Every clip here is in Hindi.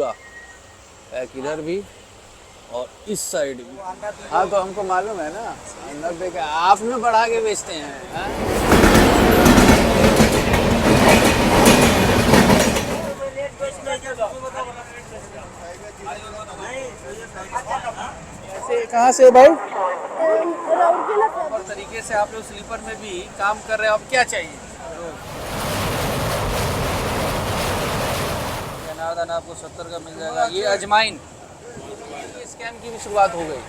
पूरा पैक इधर भी और इस साइड भी। हाँ तो हमको मालूम है ना, अंदर देखे आपने बढ़ा के बेचते हैं, हाँ? ऐसे कहाँ से हो भाई? और तरीके से आप लोग स्लीपर में भी काम कर रहे हो, अब क्या चाहिए? अनारदाना आपको 70 का मिल जाएगा। ये अजमाइन, ये स्कैम की भी शुरुआत हो गई,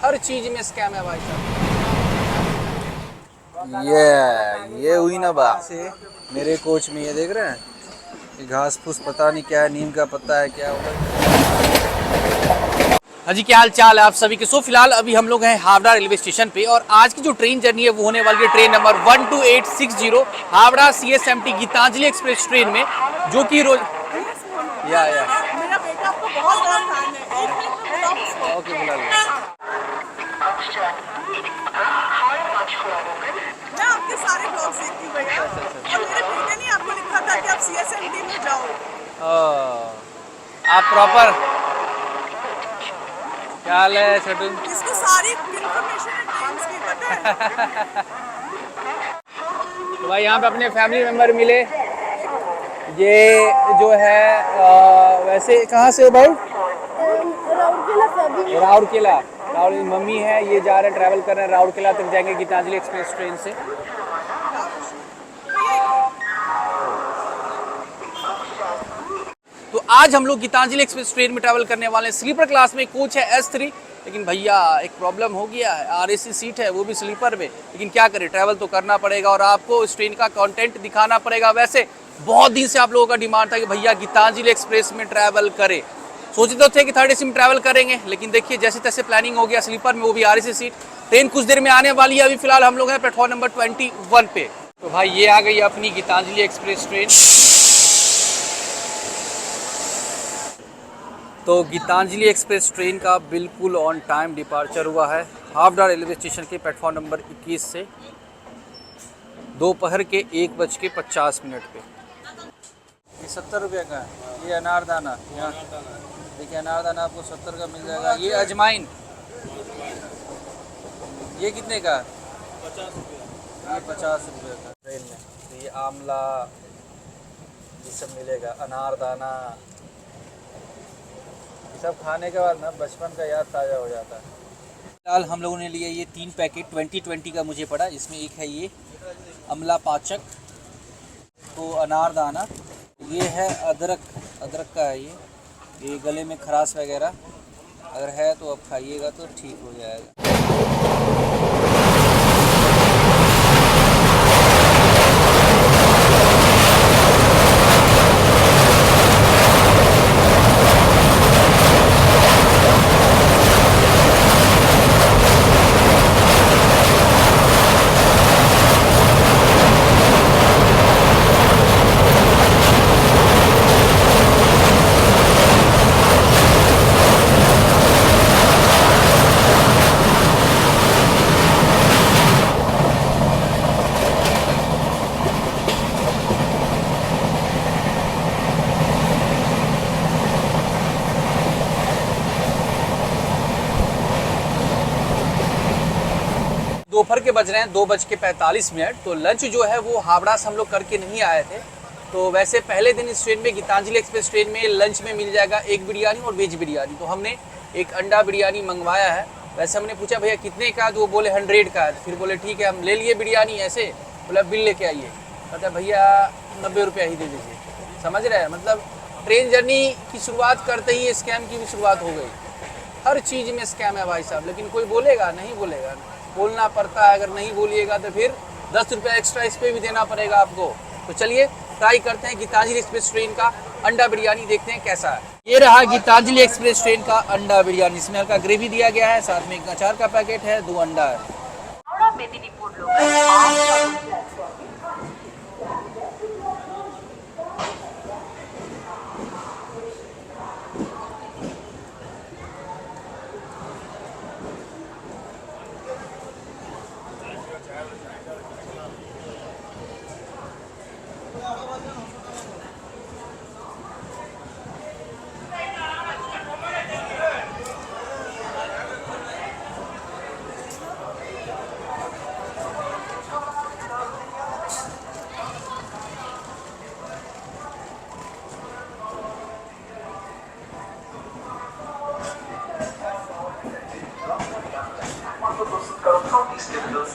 हर चीज में स्कैम है भाई साहब। ये हुई ना बात से मेरे कोच में, ये देख रहे हैं, ये घास फूस पता नहीं क्या है, नीम का पत्ता है क्या होगा। हाँ जी, क्या हाल चाल है आप सभी के। सो फिलहाल अभी हम लोग हैं हावड़ा रेलवे स्टेशन पे और आज की जो ट्रेन जर्नी है वो होने वाली है train number 12860 Howrah CSMT Gitanjali express train में, जो कि रोज मेरा बेटा आपको बहुत बड़ा फैन है, एक मिनट में बुलाओ उसको। ओके बुला लो। मैं आपके सारे ब्लॉग्स देखती हूँ भैया, और मेरे बेटे ने आपको लिखा था कि आप CSMT में जाओ। आप प्रॉपर क्या हाल है छोटू? इसको सारी इन्फॉर्मेशन है ट्रेन्स की, पता है। तो भाई यहाँ पे अपने फैमिली मेंबर मिले, ये जो है वैसे कहाँ से हो भाई? राउरकेला। राउर मम्मी है, ये जा रहे हैं, ट्रैवल कर रहे हैं, राउरकेला तक जाएंगे गीतांजलि एक्सप्रेस ट्रेन से। तो आज हम लोग गीतांजलि एक्सप्रेस ट्रेन में ट्रैवल करने वाले हैं। स्लीपर क्लास में कोच है S3, लेकिन भैया एक प्रॉब्लम हो गया है, RAC सीट है वो भी स्लीपर में, लेकिन क्या करें, ट्रैवल तो करना पड़ेगा और आपको इस ट्रेन का कंटेंट दिखाना पड़ेगा। वैसे बहुत दिन से आप लोगों का डिमांड था कि भैया गीतांजलि एक्सप्रेस में ट्रैवल करें। सोचे तो थे कि 3rd AC में ट्रैवल करेंगे, लेकिन देखिए जैसे तैसे प्लानिंग हो गया स्लीपर में, वो भी RAC सीट। ट्रेन कुछ देर में आने वाली है, अभी फिलहाल हम लोग हैं प्लेटफॉर्म नंबर 21 पे। तो भाई ये आ गई अपनी गीतांजलि एक्सप्रेस ट्रेन। तो गीतांजलि एक्सप्रेस ट्रेन का बिल्कुल ऑन टाइम डिपार्चर हुआ है हावड़ा रेलवे स्टेशन के प्लेटफॉर्म नंबर 21 से दोपहर के 1:50 पे। ये 70 रुपये का है, ये अनारदाना, यहाँ देखिए अनारदाना आपको 70 का मिल जाएगा। ये अजमाइन, ये कितने का? 50 रुपये। ये 50 रुपये का ट्रेन में। तो ये आंवला ये सब मिलेगा, अनारदाना, सब खाने के बाद ना बचपन का याद ताज़ा हो जाता है। फिलहाल हम लोगों ने लिया ये 3 पैकेट 2020 का मुझे पड़ा, इसमें एक है ये अमला पाचक, तो अनारदाना, ये है अदरक का है, ये गले में खराश वगैरह अगर है तो अब खाइएगा तो ठीक हो जाएगा। दोपहर के बज रहे हैं 2:45। तो लंच जो है वो हावड़ा से हम लोग करके नहीं आए थे। तो वैसे पहले दिन इस ट्रेन में गीतांजलि एक्सप्रेस ट्रेन में लंच में मिल जाएगा एक बिरयानी और वेज बिरयानी। तो हमने एक अंडा बिरयानी मंगवाया है। वैसे हमने पूछा भैया कितने का, तो वो बोले 100 का है। तो फिर बोले ठीक है हम ले लिए बिरयानी, ऐसे बोला बिल लेके आइए, मतलब भैया 90 रुपया ही दे दीजिए। समझ रहे हैं, मतलब ट्रेन जर्नी की शुरुआत करते ही स्कैम की भी शुरुआत हो गई। हर चीज़ में स्कैम है भाई साहब, लेकिन कोई बोलेगा नहीं, बोलेगा बोलना पड़ता है। अगर नहीं बोलिएगा तो फिर 10 रुपया एक्स्ट्रा इस पर भी देना पड़ेगा आपको। तो चलिए ट्राई करते हैं गीतांजलि एक्सप्रेस ट्रेन का अंडा बिरयानी, देखते हैं कैसा है। ये रहा गीतांजलि एक्सप्रेस ट्रेन का अंडा बिरयानी। इसमें हल्का ग्रेवी दिया गया है, साथ में एक अचार का पैकेट है, 2 अंडा है।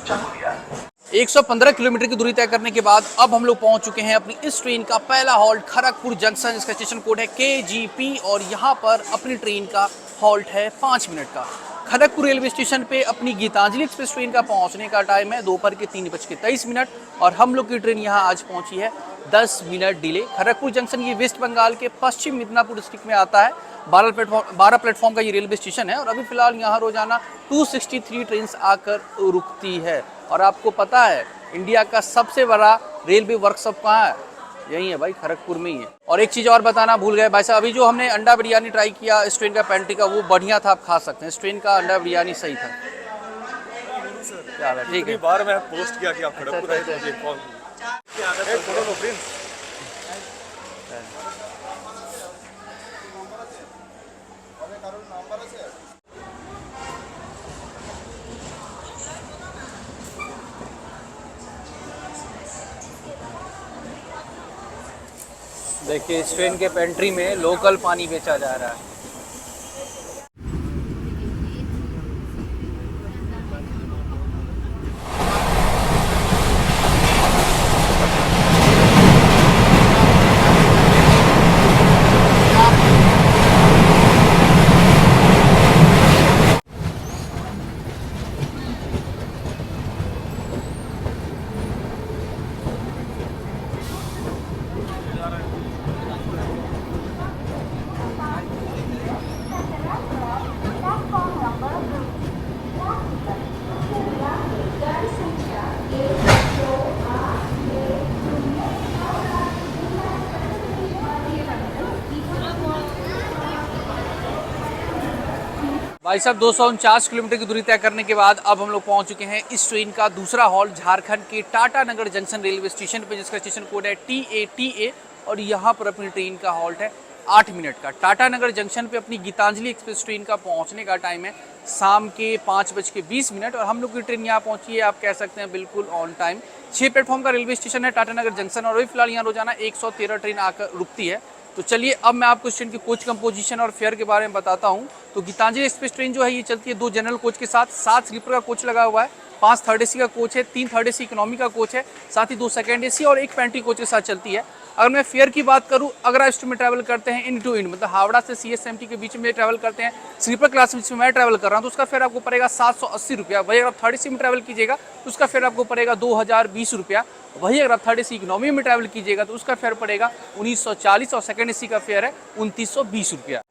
115 किलोमीटर की दूरी तय करने के बाद अब हम लोग पहुंच चुके हैं अपनी इस ट्रेन का पहला हॉल्ट खड़गपुर जंक्शन, जिसका स्टेशन कोड है KGP और यहाँ पर अपनी ट्रेन का हॉल्ट है 5 मिनट का। खड़गपुर रेलवे स्टेशन पे अपनी गीतांजलि एक्सप्रेस ट्रेन का पहुंचने का टाइम है दोपहर के 3:23 और हम लोग की ट्रेन यहाँ आज पहुंची है 10 मिनट डिले। खड़गपुर जंक्शन ये वेस्ट बंगाल के पश्चिम मिदनापुर डिस्ट्रिक्ट में आता है। 12 प्लेटफॉर्म का ये रेलवे स्टेशन है और अभी फिलहाल यहाँ रोजाना 263 ट्रेन आकर रुकती है। और आपको पता है इंडिया का सबसे बड़ा रेलवे वर्कशॉप कहाँ है? यही है भाई, खड़गपुर में ही है। और एक चीज़ और बताना भूल गए भाई साहब, अभी जो हमने अंडा बिरयानी ट्राई किया इस ट्रेन का पेंट्री का, वो बढ़िया था, आप खा सकते हैं। इस ट्रेन का अंडा बिरयानी सही था। क्या है, ठीक है। बार मैं पोस्ट किया कि आप खड़गपुर आए थे, मुझे कॉल देखिए इस ट्रेन के पेंट्री में लोकल पानी बेचा जा रहा है। भाई साहब 249 किलोमीटर की दूरी तय करने के बाद अब हम लोग पहुंच चुके हैं इस ट्रेन का दूसरा हॉल्ट झारखंड के टाटा नगर जंक्शन रेलवे स्टेशन पे, जिसका स्टेशन कोड है TA और यहाँ पर अपनी ट्रेन का हॉल्ट है 8 मिनट का। टाटा नगर जंक्शन पे अपनी गीतांजलि एक्सप्रेस ट्रेन का पहुँचने का टाइम है शाम के 5:20 और हम लोग की ट्रेन यहाँ पहुँची है, आप कह सकते हैं बिल्कुल ऑन टाइम। 6 प्लेटफॉर्म का रेलवे स्टेशन है टाटा नगर जंक्शन और अभी फिलहाल यहाँ रोजाना 113 ट्रेन आकर रुकती है। तो चलिए अब मैं आपको इस ट्रेन की कोच कंपोजिशन और फेयर के बारे में बताता हूँ। तो गीतांजलि एक्सप्रेस ट्रेन जो है ये चलती है 2 जनरल कोच के साथ, 7 स्लीपर का कोच लगा हुआ है, 5 थर्ड AC का कोच है, 3 थर्ड AC इकोनॉमी का कोच है, साथ ही 2 सेकंड AC और 1 पेंट्री कोच के साथ चलती है। अगर मैं फेयर की बात करूँ, अगर आप इस ट्रेन में ट्रैवल करते हैं इन टू इन, मतलब हावड़ा से CSMT के बीच में ट्रैवल करते हैं, स्लीपर क्लास में मैं ट्रैवल कर रहा हूँ, तो उसका फेयर आपको पड़ेगा 780 रुपया। वही अगर आप थर्ड AC में ट्रैवल कीजिएगा तो उसका फेयर आपको पड़ेगा 2020 रुपया। वही अगर आप थर्ड AC इकोनॉमी में ट्रैवल कीजिएगा तो उसका फेयर पड़ेगा 1940 और सेकंड AC का फेयर है 2920 रुपया।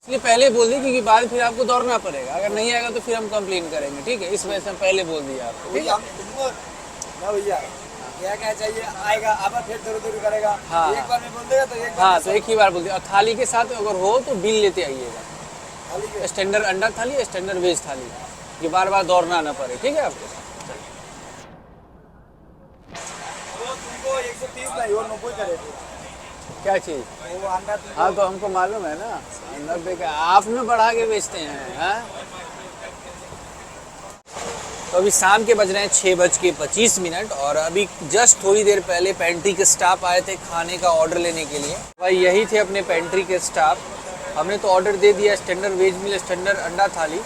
इसलिए पहले बोल दी क्योंकि बाद फिर आपको दौड़ना पड़ेगा, अगर नहीं आएगा तो फिर हम कंप्लेन करेंगे, ठीक है? इस वजह से हम पहले बोल दिया आपको, ठीक है? भैया क्या चाहिए आएगा, अब फिर दूर करेगा। हाँ एक बार में बोल देगा तो एक बार हाँ, तो एक ही बार बोल दिया। और थाली के साथ अगर हो तो बिल लेते आइएगा, स्टैंडर्ड अंडा थाली, स्टैंडर्ड वेज थाली, ये बार बार दौड़ना ना पड़े, ठीक है आपको? तुमको 130 नहीं और 90 करे क्या चीज़? वो अंडा हाँ तो हमको मालूम है ना, 90 का आपने बढ़ा के बेचते हैं। हाँ तो अभी शाम के बज रहे हैं 6:25 और अभी जस्ट थोड़ी देर पहले पेंट्री के स्टाफ आए थे खाने का ऑर्डर लेने के लिए। भाई यही थे अपने पेंट्री के स्टाफ। हमने तो ऑर्डर दे दिया स्टैंडर्ड वेज मील, स्टैंडर्ड अंडा थाली।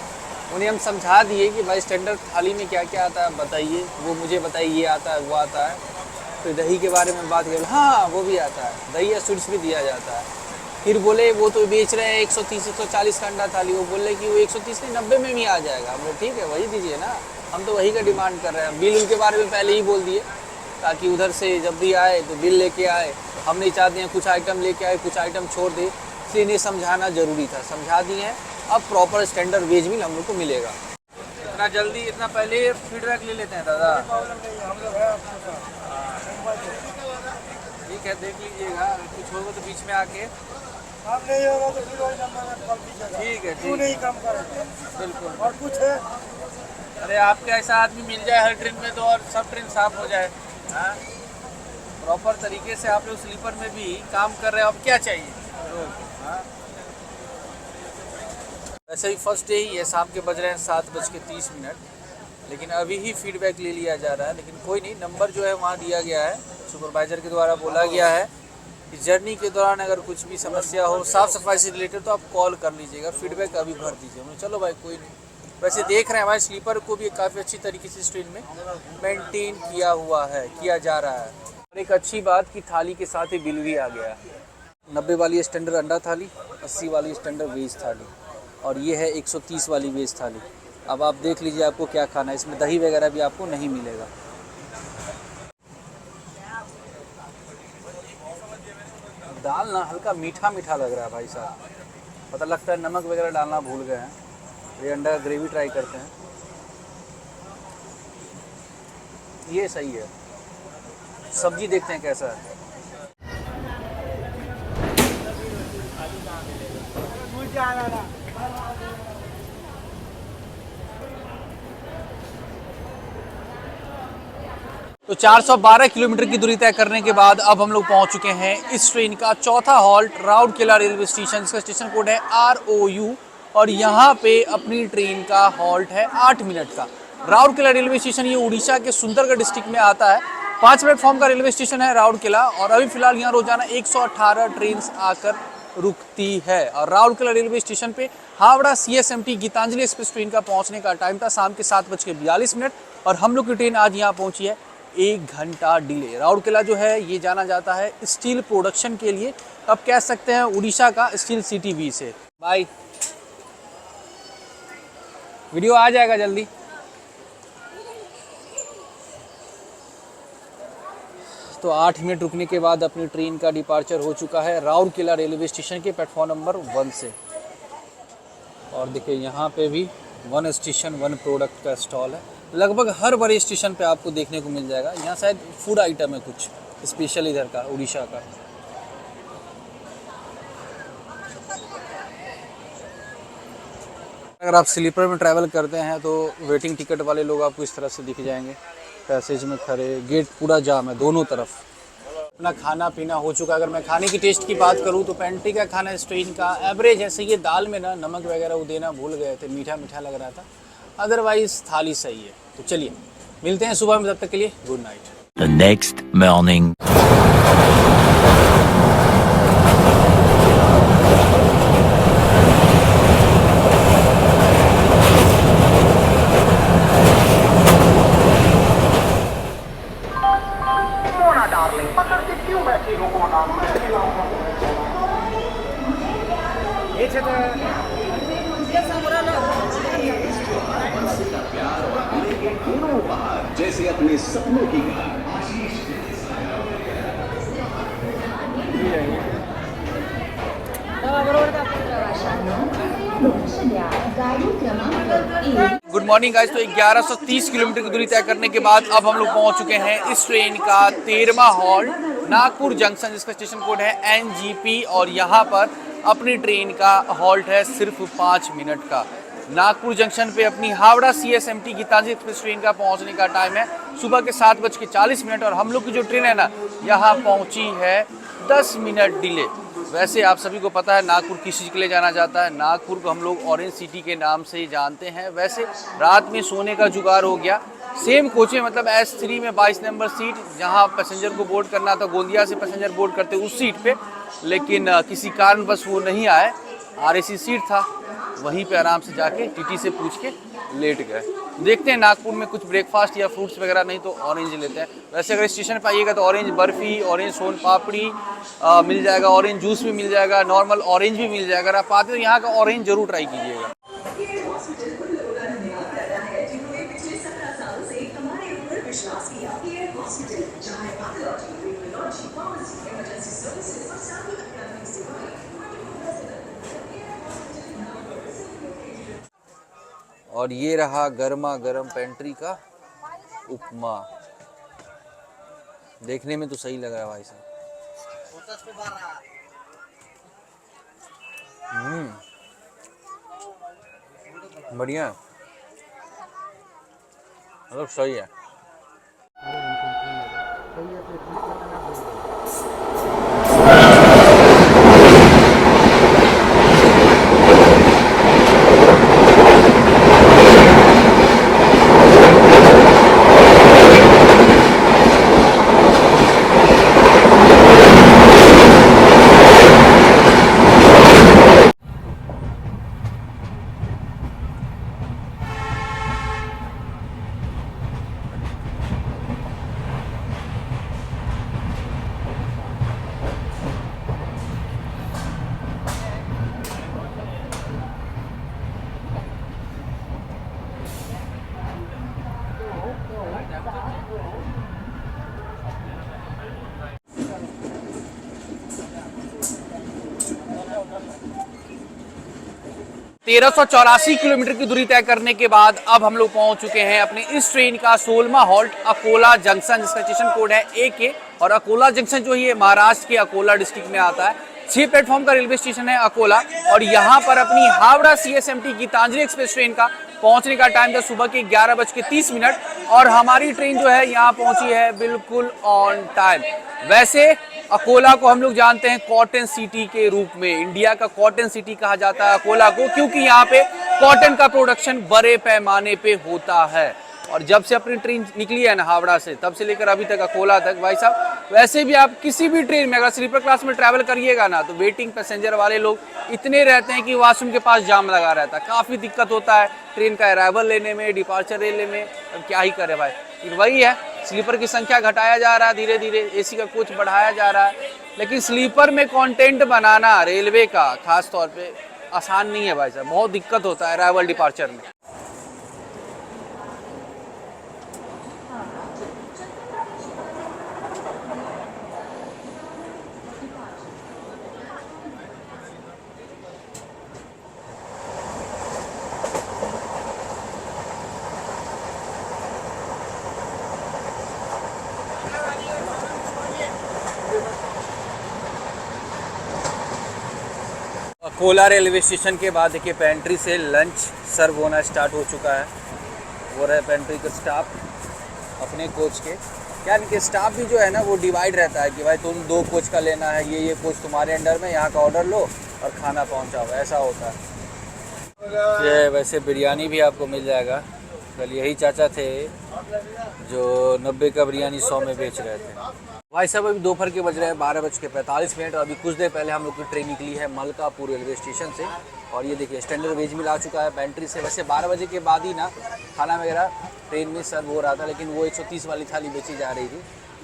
उन्हें हम समझा दिए कि भाई स्टैंडर्ड थाली में क्या क्या आता है बताइए, वो मुझे बताइए ये आता है वो आता है। फिर दही के बारे में बात करें, हाँ वो भी आता है, दही या स्वीट्स भी दिया जाता है। फिर बोले वो तो बेच रहे हैं 130-140 का अंडा थाली, वो बोले कि वो 130 नहीं 90 में भी आ जाएगा। हम लोग ठीक है वही दीजिए ना, हम तो वही का डिमांड कर रहे हैं। बिल उनके बारे में पहले ही बोल दिए ताकि उधर से जब भी आए तो बिल लेके आए। हम नहीं चाहते हैं कुछ आइटम लेके आए कुछ आइटम छोड़ दे, इसलिए इन्हें समझाना ज़रूरी था, समझा दिए हैं। अब प्रॉपर स्टैंडर्ड वेज मील हम लोग को मिलेगा। इतना जल्दी इतना पहले फीडबैक ले लेते हैं दादा, ठीक है देख लीजिएगा, कुछ होगा तो बीच में आके काम नहीं होगा तो फिर वही नंबर ठीक है क्यों नहीं काम करेंगे बिल्कुल। और कुछ है? अरे आपके ऐसा आदमी मिल जाए हर ट्रेन में तो और सब ट्रेन साफ हो जाए। हाँ प्रॉपर तरीके से आप लोग स्लीपर में भी काम कर रहे हो, अब क्या चाहिए? हाँ वैसे ही फर्स्ट डे ही है, शाम के बज रहे हैं 7:30 लेकिन अभी ही फीडबैक ले लिया जा रहा है। लेकिन कोई नहीं, नंबर जो है वहाँ दिया गया है, सुपरवाइज़र के द्वारा बोला गया है कि जर्नी के दौरान अगर कुछ भी समस्या हो साफ़ सफाई से रिलेटेड तो आप कॉल कर लीजिएगा, फीडबैक अभी भर दीजिए। उन्होंने चलो भाई कोई नहीं। वैसे देख रहे हैं हमारे स्लीपर को भी काफ़ी अच्छी तरीके से इस ट्रेन में मेंटेन किया जा रहा है। और एक अच्छी बात कि थाली के साथ ही बिल भी आ गया है। 90 वाली स्टैंडर्ड अंडा थाली, 80 वाली स्टैंडर्ड वेज थाली, और ये है 130 वाली वेज थाली। अब आप देख लीजिए आपको क्या खाना है। इसमें दही वगैरह भी आपको नहीं मिलेगा। दाल ना हल्का मीठा मीठा लग रहा है भाई साहब, पता लगता है नमक वगैरह डालना भूल गए हैं। ये अंडा ग्रेवी ट्राई करते हैं, ये सही है। सब्जी देखते हैं कैसा है। तो 412 किलोमीटर की दूरी तय करने के बाद अब हम लोग पहुंच चुके हैं इस ट्रेन का चौथा हॉल्ट राउरकेला रेलवे स्टेशन, जिसका स्टेशन कोड है ROU, और यहाँ पे अपनी ट्रेन का हॉल्ट है 8 मिनट का। राउरकेला रेलवे स्टेशन ये उड़ीसा के सुंदरगढ़ डिस्ट्रिक्ट में आता है। 5 प्लेटफॉर्म का रेलवे स्टेशन है राउरकेला, और अभी फिलहाल यहाँ रोजाना 118 ट्रेन आकर रुकती है। और राउरकेला रेलवे स्टेशन पे Howrah CSMT Gitanjali express train का पहुँचने का टाइम था शाम के 7:42, और हम लोग की ट्रेन आज यहाँ पहुँची है 1 घंटा डिले। राउरकेला जो है ये जाना जाता है स्टील प्रोडक्शन के लिए, अब कह सकते हैं उड़ीसा का स्टील सिटी भी से। बाय, वीडियो आ जाएगा जल्दी। तो 8 मिनट रुकने के बाद अपनी ट्रेन का डिपार्चर हो चुका है राउरकेला रेलवे स्टेशन के प्लेटफॉर्म नंबर 1 से। और देखिए यहाँ पे भी 1 स्टेशन 1 प्रोडक्ट का स्टॉल है। लगभग हर बड़े स्टेशन पे आपको देखने को मिल जाएगा। यहाँ शायद फूड आइटम है कुछ स्पेशल इधर का, उड़ीसा का। अगर आप स्लीपर में ट्रैवल करते हैं तो वेटिंग टिकट वाले लोग आपको इस तरह से दिख जाएंगे, पैसेज में खड़े, गेट पूरा जाम है दोनों तरफ। अपना खाना पीना हो चुका। अगर मैं खाने की टेस्ट की बात करूं तो पेंट्री का खाना इस ट्रेन का एवरेज है। सही है, दाल में ना नमक वगैरह वो देना भूल गए थे, मीठा मीठा लग रहा था, अदरवाइज थाली सही है। तो चलिए मिलते हैं सुबह में, तब तक के लिए good night. The next morning. जैसे अपने सपनों की गुड मॉर्निंग गाइस। तो 1130 किलोमीटर की दूरी तय करने के बाद अब हम लोग पहुंच चुके हैं इस ट्रेन का 13वां हॉल्ट नागपुर जंक्शन, जिसका स्टेशन कोड है NGP, और यहाँ पर अपनी ट्रेन का हॉल्ट है सिर्फ 5 मिनट का। नागपुर जंक्शन पे अपनी Howrah CSMT Gitanjali express train का पहुंचने का टाइम है सुबह के 7:40, और हम लोग की जो ट्रेन है ना यहाँ पहुंची है 10 मिनट डिले। वैसे आप सभी को पता है नागपुर किस चीज़ के लिए जाना जाता है। नागपुर को हम लोग ऑरेंज सिटी के नाम से ही जानते हैं। वैसे रात में सोने का जुगाड़ हो गया। सेम कोच में, मतलब S3 में 22 नंबर सीट, जहां पैसेंजर को बोर्ड करना था, गोंदिया से पैसेंजर बोर्ड करते उस सीट पे, लेकिन किसी कारण बस वो नहीं आए। RAC सीट था, वहीं पे आराम से जाके TT से पूछ के लेट गए। देखते हैं नागपुर में कुछ ब्रेकफास्ट या फ्रूट्स वगैरह, नहीं तो ऑरेंज लेते हैं। वैसे अगर स्टेशन पर आइएगा तो ऑरेंज बर्फ़ी, ऑरेंज सोन पापड़ी मिल जाएगा, ऑरेंज जूस भी मिल जाएगा, नॉर्मल ऑरेंज भी मिल जाएगा। अगर आप आते तो यहाँ का ऑरेंज जरूर ट्राई कीजिएगा। और ये रहा गर्मा गर्म पेंट्री का उपमा। देखने में तो सही लग रहा है भाई साहब। बढ़िया, मतलब सही है। 1384 किलोमीटर की दूरी तय करने के बाद अब हम लोग पहुंच चुके हैं अपने इस ट्रेन का 16वां हॉल्ट अकोला जंक्शन, जिसका स्टेशन कोड है AK। और अकोला जंक्शन जो है महाराष्ट्र के अकोला डिस्ट्रिक्ट में आता है। 6 प्लेटफॉर्म का रेलवे स्टेशन है अकोला, और यहाँ पर अपनी Howrah CSMT Gitanjali express train का पहुंचने का टाइम था सुबह के 11:30, और हमारी ट्रेन जो है यहाँ पहुंची है बिल्कुल ऑन टाइम। वैसे अकोला को हम लोग जानते हैं कॉटन सिटी के रूप में, इंडिया का कॉटन सिटी कहा जाता है अकोला को, क्योंकि यहाँ पे कॉटन का प्रोडक्शन बड़े पैमाने पे होता है। और जब से अपनी ट्रेन निकली है ना हावड़ा से, तब से लेकर अभी तक अकोला तक, भाई साहब वैसे भी आप किसी भी ट्रेन में अगर स्लीपर क्लास में ट्रैवल करिएगा ना, तो वेटिंग पैसेंजर वाले लोग इतने रहते हैं कि वॉशरूम के पास जाम लगा रहता है, काफ़ी दिक्कत होता है ट्रेन का अराइवल लेने में, डिपार्चर लेने में। अब क्या ही करे भाई, फिर वही है, स्लीपर की संख्या घटाया जा रहा है धीरे धीरे, AC का कोच बढ़ाया जा रहा है, लेकिन स्लीपर में कंटेंट बनाना रेलवे का खास तौर पे आसान नहीं है भाई साहब, बहुत दिक्कत होता है अराइवल डिपार्चर में। अकोला रेलवे स्टेशन के बाद देखिए पेंट्री से लंच सर्व होना स्टार्ट हो चुका है। वो रहे पेंट्री का स्टाफ अपने कोच के, क्या कि स्टाफ भी जो है ना वो डिवाइड रहता है कि भाई तुम 2 कोच का लेना है, ये कोच तुम्हारे अंडर में, यहाँ का ऑर्डर लो और खाना पहुँचाओ, ऐसा होता है। ये वैसे बिरयानी भी आपको मिल जाएगा। कल यही चाचा थे जो 90 का बिरयानी 100 में बेच रहे थे। भाई साहब अभी दोपहर के बज रहे हैं 12:45, और अभी कुछ देर पहले हम लोग की ट्रेन निकली है मलकापुर रेलवे स्टेशन से, और ये देखिए स्टैंडर्ड वेज मिल आ चुका है पेंट्री से। वैसे 12 बजे के बाद ही ना खाना वगैरह ट्रेन में सर्व हो रहा था, लेकिन वो 130 वाली थाली बेची जा रही थी,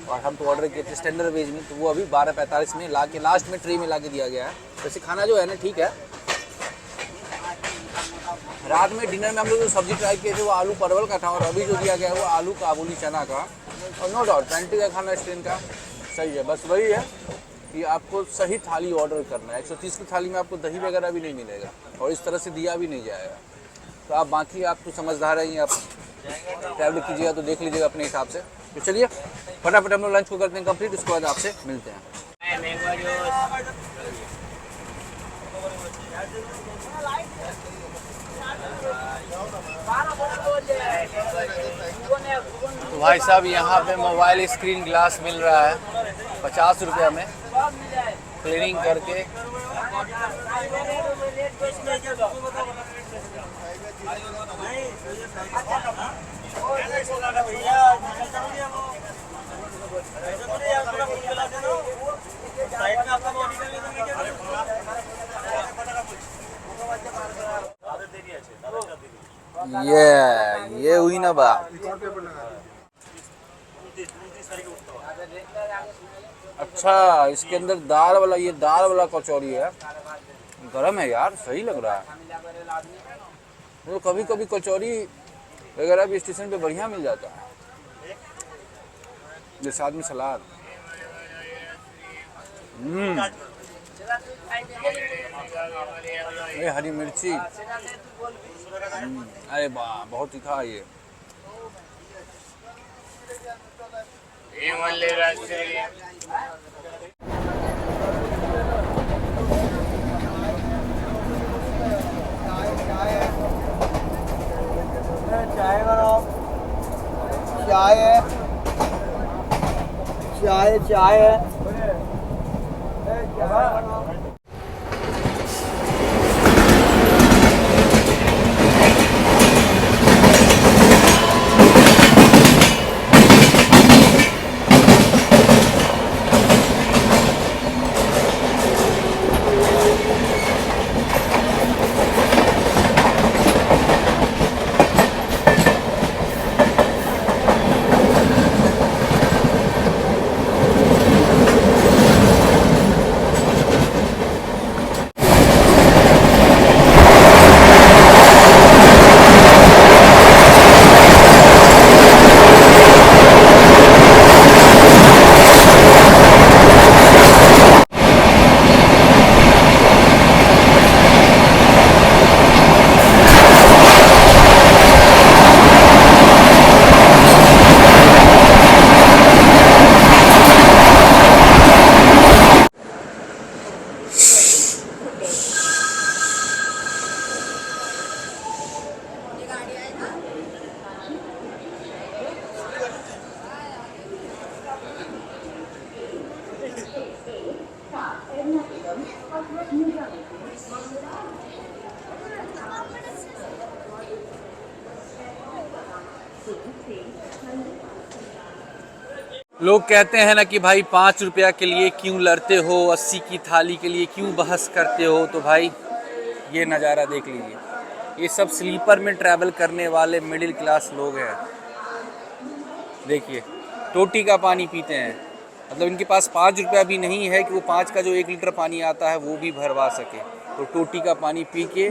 और हम तो ऑर्डर किए थे स्टैंडर्ड वेज में, तो वो अभी 12:45 में ला के लास्ट में ट्रे में ला के दिया गया है। वैसे खाना जो है ना ठीक है। रात में डिनर में हम लोग जो सब्जी ट्राई किए थे वो आलू परवल का था, और अभी जो दिया गया है वो आलू काबुली चना का। और नो डाउट पेंट्री का खाना इस ट्रेन का सही है, बस वही है कि आपको सही थाली ऑर्डर करना है। 130 की थाली में आपको दही वगैरह भी नहीं मिलेगा, और इस तरह से दिया भी नहीं जाएगा। तो आप बाकी आप तो समझदार हैं, आप ट्रैवल कीजिएगा तो देख लीजिएगा अपने हिसाब से। तो चलिए फटाफट हम लोग लंच को करते हैं कंप्लीट, उसके बाद आपसे मिलते हैं। तो भाई साहब यहाँ पे मोबाइल स्क्रीन ग्लास मिल रहा है 50 रुपये में, क्लीनिंग करके। ये हुई ना बात। अच्छा इसके अंदर दाल वाला, ये दाल वाला कचौरी है, गरम है यार, सही लग रहा है। तो कभी कभी कचौरी वगैरह भी स्टेशन पे बढ़िया मिल जाता है, ये साथ में सलाद। ये हरी मिर्ची, अरे वाह बहुत तीखा है ये। चाय बनाओ, चाय है, चाय है। लोग कहते हैं ना कि भाई 5 रुपया के लिए क्यों लड़ते हो, 80 की थाली के लिए क्यों बहस करते हो। तो भाई ये नज़ारा देख लीजिए, ये सब स्लीपर में ट्रैवल करने वाले मिडिल क्लास लोग हैं। देखिए टोटी का पानी पीते हैं, मतलब इनके पास 5 रुपया भी नहीं है कि वो 5 का जो 1 लीटर पानी आता है वो भी भरवा सके, तो टोटी का पानी पी के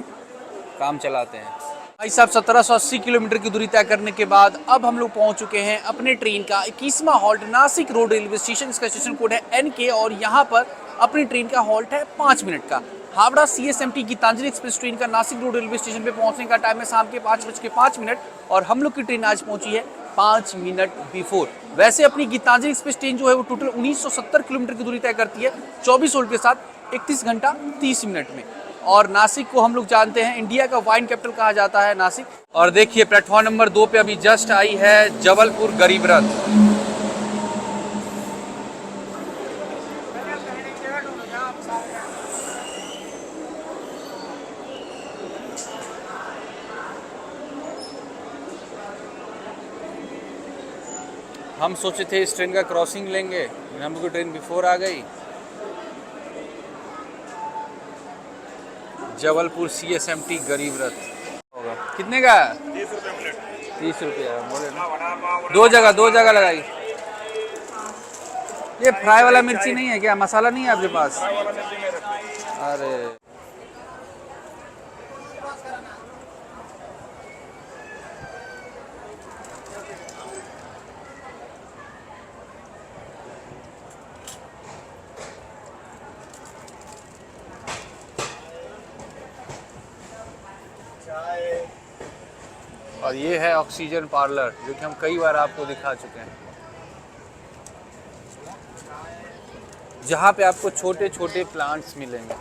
काम चलाते हैं। भाई साहब 1780 किलोमीटर की दूरी तय करने के बाद अब हम लोग पहुंच चुके हैं अपने ट्रेन का 21वां halt Nashik road railway station. इसका स्टेशन कोड है NK और यहाँ पर अपनी ट्रेन का हॉल्ट है 5 मिनट का। Howrah CSMT Gitanjali express train का नासिक रोड रेलवे स्टेशन पे पहुंचने का टाइम है शाम के 5:05 और हम लोग की ट्रेन आज पहुंची है 5 मिनट बिफोर। वैसे अपनी गीतांजलि एक्सप्रेस ट्रेन जो है वो टोटल 1970 किलोमीटर की दूरी तय करती है 24 होल्ट के साथ 31 घंटा 30 मिनट में। और नासिक को हम लोग जानते हैं इंडिया का वाइन कैपिटल कहा जाता है नासिक। और देखिए प्लेटफॉर्म नंबर 2 पे अभी जस्ट आई है जबलपुर गरीब रथ। हम सोचे थे इस ट्रेन का क्रॉसिंग लेंगे, हम लोग की ट्रेन बिफोर आ गई। जबलपुर CSMT गरीब रथ होगा कितने का है? 30 रुपया बोले ना। दो जगह लगाई। ये फ्राई वाला मिर्ची नहीं है क्या? मसाला नहीं है आपके पास? अरे और ये है ऑक्सीजन पार्लर, जो कि हम कई बार आपको दिखा चुके हैं, जहाँ पे आपको छोटे छोटे प्लांट्स मिलेंगे।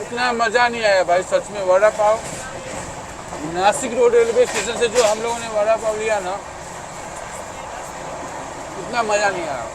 इतना मज़ा नहीं आया भाई सच में। Vada pav Nashik road railway station से जो हम लोगों ने वड़ा पाव लिया ना, इतना मज़ा नहीं आया।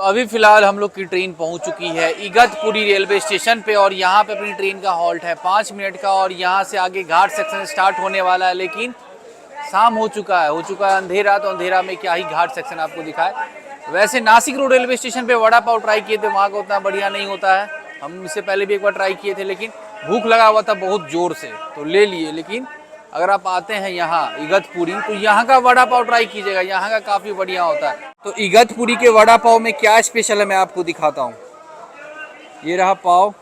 अभी फ़िलहाल हम लोग की ट्रेन पहुंच चुकी है इगतपुरी रेलवे स्टेशन पे और यहाँ पे अपनी ट्रेन का हॉल्ट है 5 मिनट का और यहाँ से आगे घाट सेक्शन स्टार्ट होने वाला है। लेकिन शाम हो चुका है अंधेरा, तो अंधेरा में क्या ही घाट सेक्शन आपको दिखाए। वैसे नासिक रोड रेलवे स्टेशन पे वड़ा पाव ट्राई किए थे, वहाँ का उतना बढ़िया नहीं होता है। हम इससे पहले भी एक बार ट्राई किए थे, लेकिन भूख लगा हुआ था बहुत ज़ोर से तो ले लिए। लेकिन अगर आप आते हैं यहाँ इगतपुरी तो यहाँ का वड़ा पाव ट्राई कीजिएगा, यहाँ का काफ़ी बढ़िया होता है। तो इगतपुरी के वड़ा पाव में क्या स्पेशल है मैं आपको दिखाता हूँ। ये रहा पाव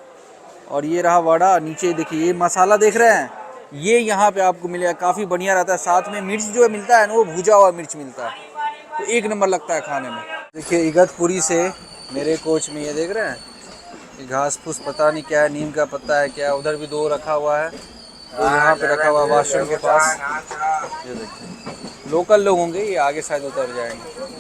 और ये रहा वड़ा। नीचे देखिए ये मसाला देख रहे हैं, ये यहाँ पे आपको मिलेगा, काफ़ी बढ़िया रहता है। साथ में मिर्च जो है मिलता है ना, वो भुजा हुआ मिर्च मिलता है, तो एक नंबर लगता है खाने में। देखिए इगतपुरी से मेरे कोच में ये देख रहे हैं, ये घास फूस पता नहीं क्या है, नीम का पत्ता है क्या, उधर भी 2 रखा हुआ है, तो यहाँ पे रखा हुआ वॉशरूम के पास। ये देखिए लोकल लोग होंगे, ये आगे शायद उतर जाएंगे।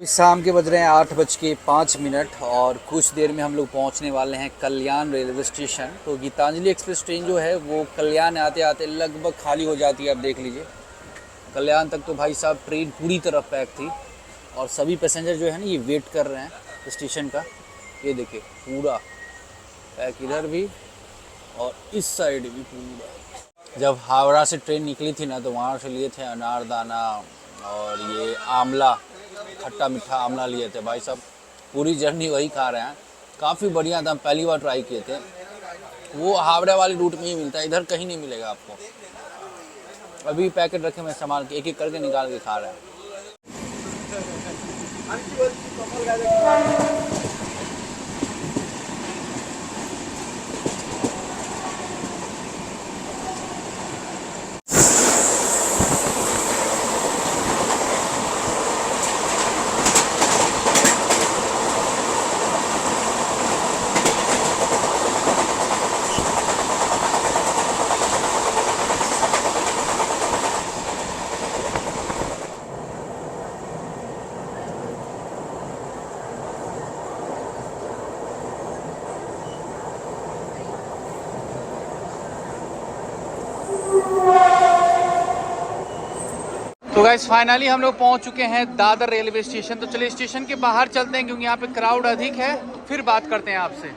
इस शाम के बज रहे हैं 8:05 और कुछ देर में हम लोग पहुँचने वाले हैं कल्याण रेलवे स्टेशन। तो गीतांजलि एक्सप्रेस ट्रेन जो है वो कल्याण आते आते लगभग खाली हो जाती है। आप देख लीजिए कल्याण तक तो भाई साहब ट्रेन पूरी तरह पैक थी और सभी पैसेंजर जो है ना ये वेट कर रहे हैं स्टेशन का। ये देखिए पूरा पैक, इधर भी और इस साइड भी पूरा। जब हावड़ा से ट्रेन निकली थी ना, तो वहाँ से लिए थे अनारदाना और ये आमला, खट्टा मीठा आमला लिए थे। भाई साहब पूरी जर्नी वही खा रहे हैं, काफ़ी बढ़िया था। हम पहली बार ट्राई किए थे। वो हावड़ा वाली रूट में ही मिलता है, इधर कहीं नहीं मिलेगा आपको। अभी पैकेट रखे मैं संभाल के एक एक करके निकाल के खा रहे हैं। गाइस फाइनली हम लोग पहुंच चुके हैं दादर रेलवे स्टेशन। तो चलिए स्टेशन के बाहर चलते हैं क्योंकि यहाँ पे क्राउड अधिक है, फिर बात करते हैं आपसे।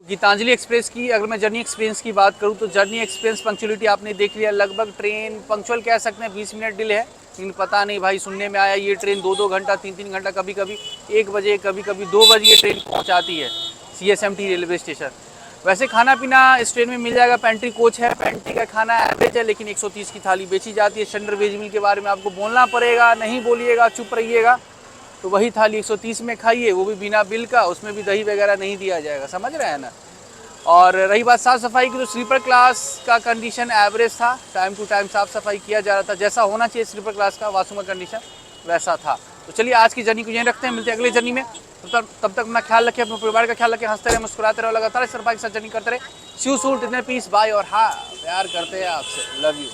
गीतांजलि एक्सप्रेस की अगर मैं जर्नी एक्सपीरियंस की बात करूँ तो जर्नी एक्सपीरियंस पंक्चुअलिटी आपने देख लिया, लगभग ट्रेन पंक्चुअल कह सकते हैं, 20 मिनट डिले है। लेकिन पता नहीं भाई, सुनने में आया ये ट्रेन 2-2 घंटा 3-3 घंटा, कभी कभी 1 बजे कभी कभी 2 बजे ये ट्रेन पहुँचाती है CSMT रेलवे स्टेशन। वैसे खाना पीना इस ट्रेन में मिल जाएगा, पेंट्री कोच है, पेंट्री का खाना एवरेज है, लेकिन 130 की थाली बेची जाती है। स्टैंडर्ड वेज मील के बारे में आपको बोलना पड़ेगा, नहीं बोलिएगा चुप रहिएगा। तो वही थाली 130 में खाइए, वो भी बिना बिल का, उसमें भी दही वगैरह नहीं दिया जाएगा, समझ रहे हैं ना। और रही बात साफ़ सफाई की, तो स्लीपर क्लास का कंडीशन एवरेज था, टाइम टू टाइम साफ़ सफाई किया जा रहा था, जैसा होना चाहिए स्लीपर क्लास का वॉशरूम का कंडीशन वैसा था। तो चलिए आज की जर्नी को यहीं रखते हैं, मिलते हैं अगली जर्नी में। तब तक अपना ख्याल रखें, अपने परिवार का ख्याल रखें, हंसते रहे, मुस्कुराते रहो, लगातार इस तरह के साथ जर्नी करते रहे। सी यू सून, इतने पीस बाय और हाँ प्यार करते हैं आपसे, लव यू।